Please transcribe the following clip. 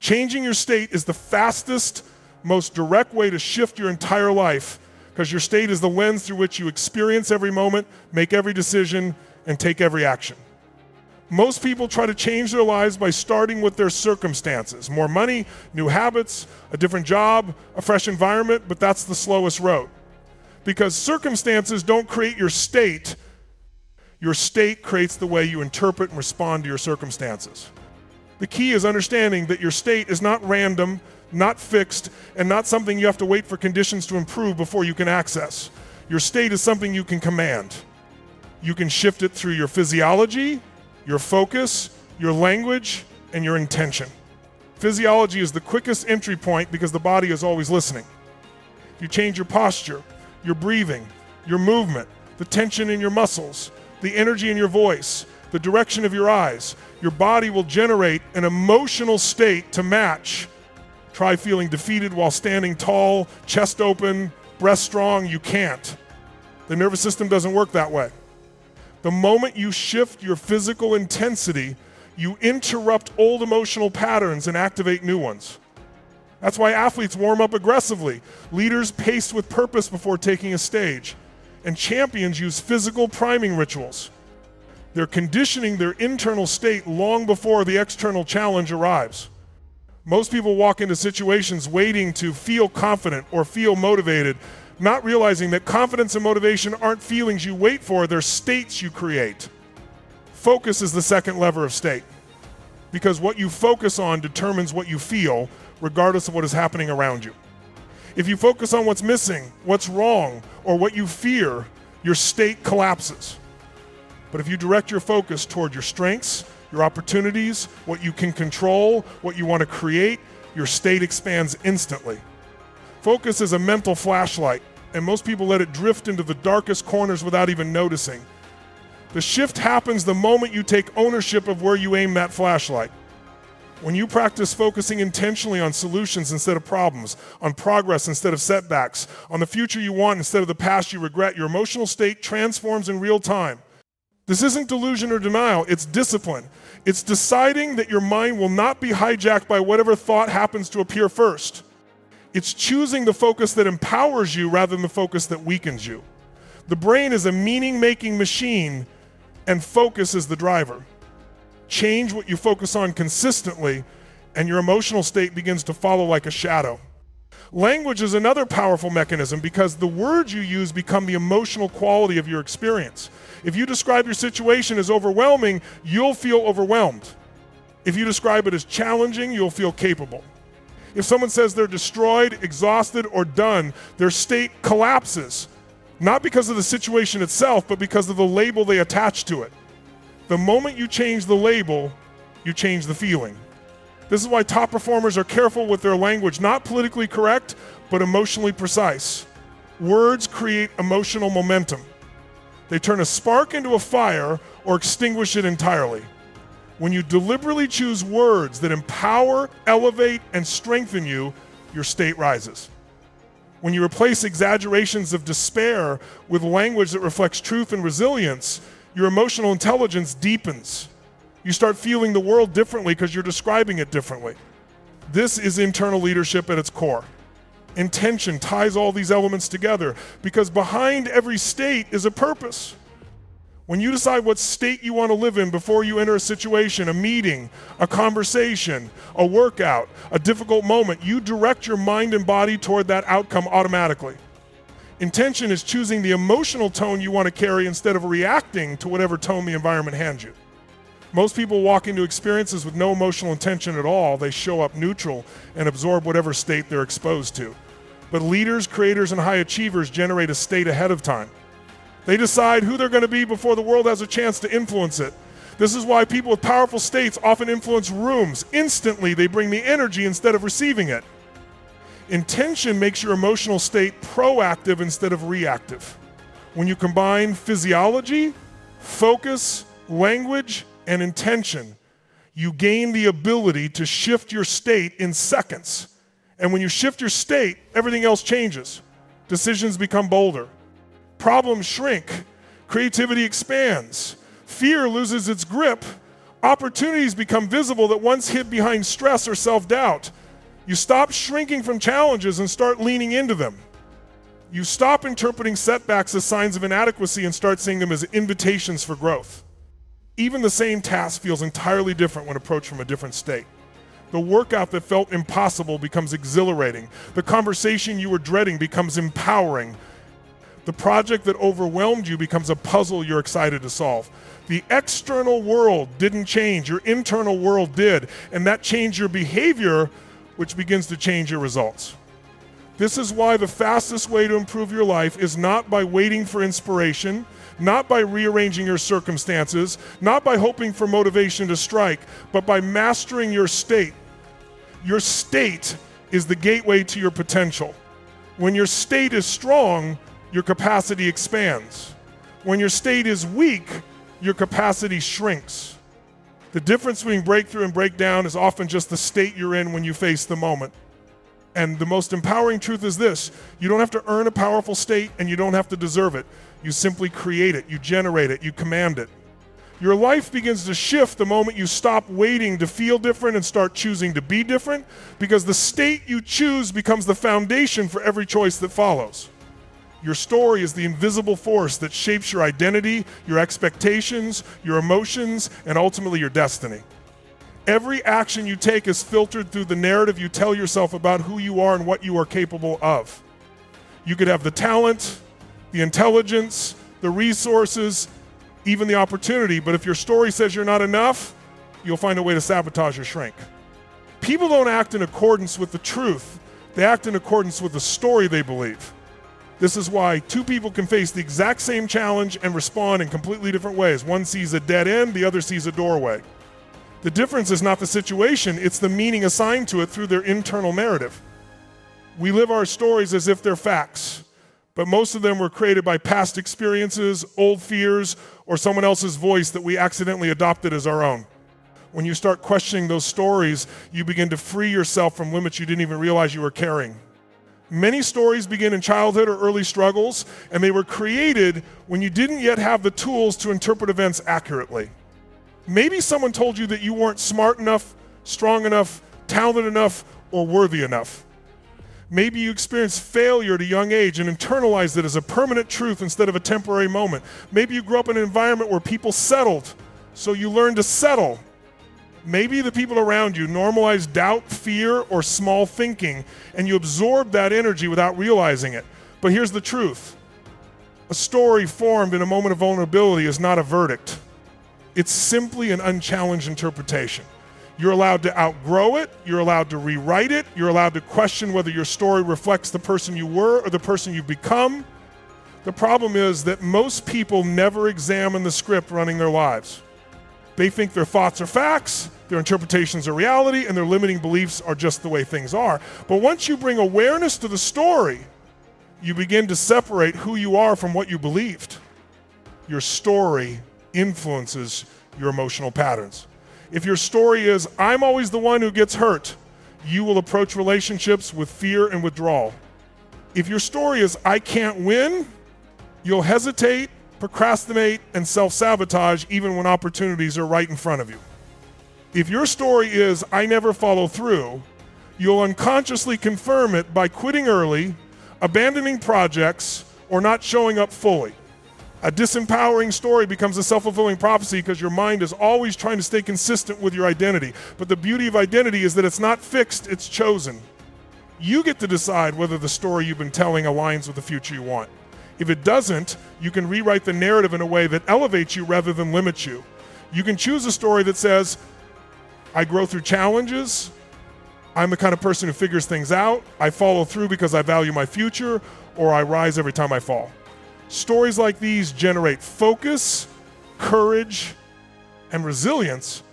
Changing your state is the fastest, most direct way to shift your entire life, because your state is the lens through which you experience every moment, make every decision, and take every action. Most people try to change their lives by starting with their circumstances. More money, new habits, a different job, a fresh environment, but that's the slowest road. Because circumstances don't create your state creates the way you interpret and respond to your circumstances. The key is understanding that your state is not random, not fixed, and not something you have to wait for conditions to improve before you can access. Your state is something you can command. You can shift it through your physiology, your focus, your language, and your intention. Physiology is the quickest entry point because the body is always listening. If you change your posture, your breathing, your movement, the tension in your muscles, the energy in your voice, the direction of your eyes, your body will generate an emotional state to match. Try feeling defeated while standing tall, chest open, breast strong. You can't. The nervous system doesn't work that way. The moment you shift your physical intensity, you interrupt old emotional patterns and activate new ones. That's why athletes warm up aggressively. Leaders pace with purpose before taking a stage. And champions use physical priming rituals. They're conditioning their internal state long before the external challenge arrives. Most people walk into situations waiting to feel confident or feel motivated, not realizing that confidence and motivation aren't feelings you wait for, they're states you create. Focus is the second lever of state, because what you focus on determines what you feel, regardless of what is happening around you. If you focus on what's missing, what's wrong, or what you fear, your state collapses. But if you direct your focus toward your strengths, your opportunities, what you can control, what you want to create, your state expands instantly. Focus is a mental flashlight, and most people let it drift into the darkest corners without even noticing. The shift happens the moment you take ownership of where you aim that flashlight. When you practice focusing intentionally on solutions instead of problems, on progress instead of setbacks, on the future you want instead of the past you regret, your emotional state transforms in real time. This isn't delusion or denial, it's discipline. It's deciding that your mind will not be hijacked by whatever thought happens to appear first. It's choosing the focus that empowers you rather than the focus that weakens you. The brain is a meaning-making machine, and focus is the driver. Change what you focus on consistently, and your emotional state begins to follow like a shadow. Language is another powerful mechanism because the words you use become the emotional quality of your experience. If you describe your situation as overwhelming, you'll feel overwhelmed. If you describe it as challenging, you'll feel capable. If someone says they're destroyed, exhausted, or done, their state collapses, not because of the situation itself, but because of the label they attach to it. The moment you change the label, you change the feeling. This is why top performers are careful with their language, not politically correct, but emotionally precise. Words create emotional momentum. They turn a spark into a fire or extinguish it entirely. When you deliberately choose words that empower, elevate, and strengthen you, your state rises. When you replace exaggerations of despair with language that reflects truth and resilience, your emotional intelligence deepens. You start feeling the world differently because you're describing it differently. This is internal leadership at its core. Intention ties all these elements together because behind every state is a purpose. When you decide what state you want to live in before you enter a situation, a meeting, a conversation, a workout, a difficult moment, you direct your mind and body toward that outcome automatically. Intention is choosing the emotional tone you want to carry instead of reacting to whatever tone the environment hands you. Most people walk into experiences with no emotional intention at all. They show up neutral and absorb whatever state they're exposed to. But leaders, creators, and high achievers generate a state ahead of time. They decide who they're going to be before the world has a chance to influence it. This is why people with powerful states often influence rooms. Instantly, they bring the energy instead of receiving it. Intention makes your emotional state proactive instead of reactive. When you combine physiology, focus, language, and intention, you gain the ability to shift your state in seconds. And when you shift your state, everything else changes. Decisions become bolder. Problems shrink. Creativity expands. Fear loses its grip. Opportunities become visible that once hid behind stress or self-doubt. You stop shrinking from challenges and start leaning into them. You stop interpreting setbacks as signs of inadequacy and start seeing them as invitations for growth. Even the same task feels entirely different when approached from a different state. The workout that felt impossible becomes exhilarating. The conversation you were dreading becomes empowering. The project that overwhelmed you becomes a puzzle you're excited to solve. The external world didn't change, your internal world did, and that changed your behavior, which begins to change your results. This is why the fastest way to improve your life is not by waiting for inspiration, not by rearranging your circumstances, not by hoping for motivation to strike, but by mastering your state. Your state is the gateway to your potential. When your state is strong, your capacity expands. When your state is weak, your capacity shrinks. The difference between breakthrough and breakdown is often just the state you're in when you face the moment. And the most empowering truth is this: you don't have to earn a powerful state and you don't have to deserve it. You simply create it, you generate it, you command it. Your life begins to shift the moment you stop waiting to feel different and start choosing to be different, because the state you choose becomes the foundation for every choice that follows. Your story is the invisible force that shapes your identity, your expectations, your emotions, and ultimately your destiny. Every action you take is filtered through the narrative you tell yourself about who you are and what you are capable of. You could have the talent, the intelligence, the resources, even the opportunity, but if your story says you're not enough, you'll find a way to sabotage or shrink. People don't act in accordance with the truth. They act in accordance with the story they believe. This is why two people can face the exact same challenge and respond in completely different ways. One sees a dead end, the other sees a doorway. The difference is not the situation, it's the meaning assigned to it through their internal narrative. We live our stories as if they're facts, but most of them were created by past experiences, old fears, or someone else's voice that we accidentally adopted as our own. When you start questioning those stories, you begin to free yourself from limits you didn't even realize you were carrying. Many stories begin in childhood or early struggles, and they were created when you didn't yet have the tools to interpret events accurately. Maybe someone told you that you weren't smart enough, strong enough, talented enough, or worthy enough. Maybe you experienced failure at a young age and internalized it as a permanent truth instead of a temporary moment. Maybe you grew up in an environment where people settled, so you learned to settle. Maybe the people around you normalized doubt, fear, or small thinking, and you absorbed that energy without realizing it. But here's the truth. A story formed in a moment of vulnerability is not a verdict. It's simply an unchallenged interpretation. You're allowed to outgrow it, you're allowed to rewrite it, you're allowed to question whether your story reflects the person you were or the person you've become. The problem is that most people never examine the script running their lives. They think their thoughts are facts, their interpretations are reality, and their limiting beliefs are just the way things are. But once you bring awareness to the story, you begin to separate who you are from what you believed. Your story influences your emotional patterns. If your story is, I'm always the one who gets hurt, you will approach relationships with fear and withdrawal. If your story is, I can't win, you'll hesitate, procrastinate, and self-sabotage even when opportunities are right in front of you. If your story is, I never follow through, you'll unconsciously confirm it by quitting early, abandoning projects, or not showing up fully. A disempowering story becomes a self-fulfilling prophecy because your mind is always trying to stay consistent with your identity. But the beauty of identity is that it's not fixed, it's chosen. You get to decide whether the story you've been telling aligns with the future you want. If it doesn't, you can rewrite the narrative in a way that elevates you rather than limits you. You can choose a story that says, I grow through challenges, I'm the kind of person who figures things out, I follow through because I value my future, or I rise every time I fall. Stories like these generate focus, courage, and resilience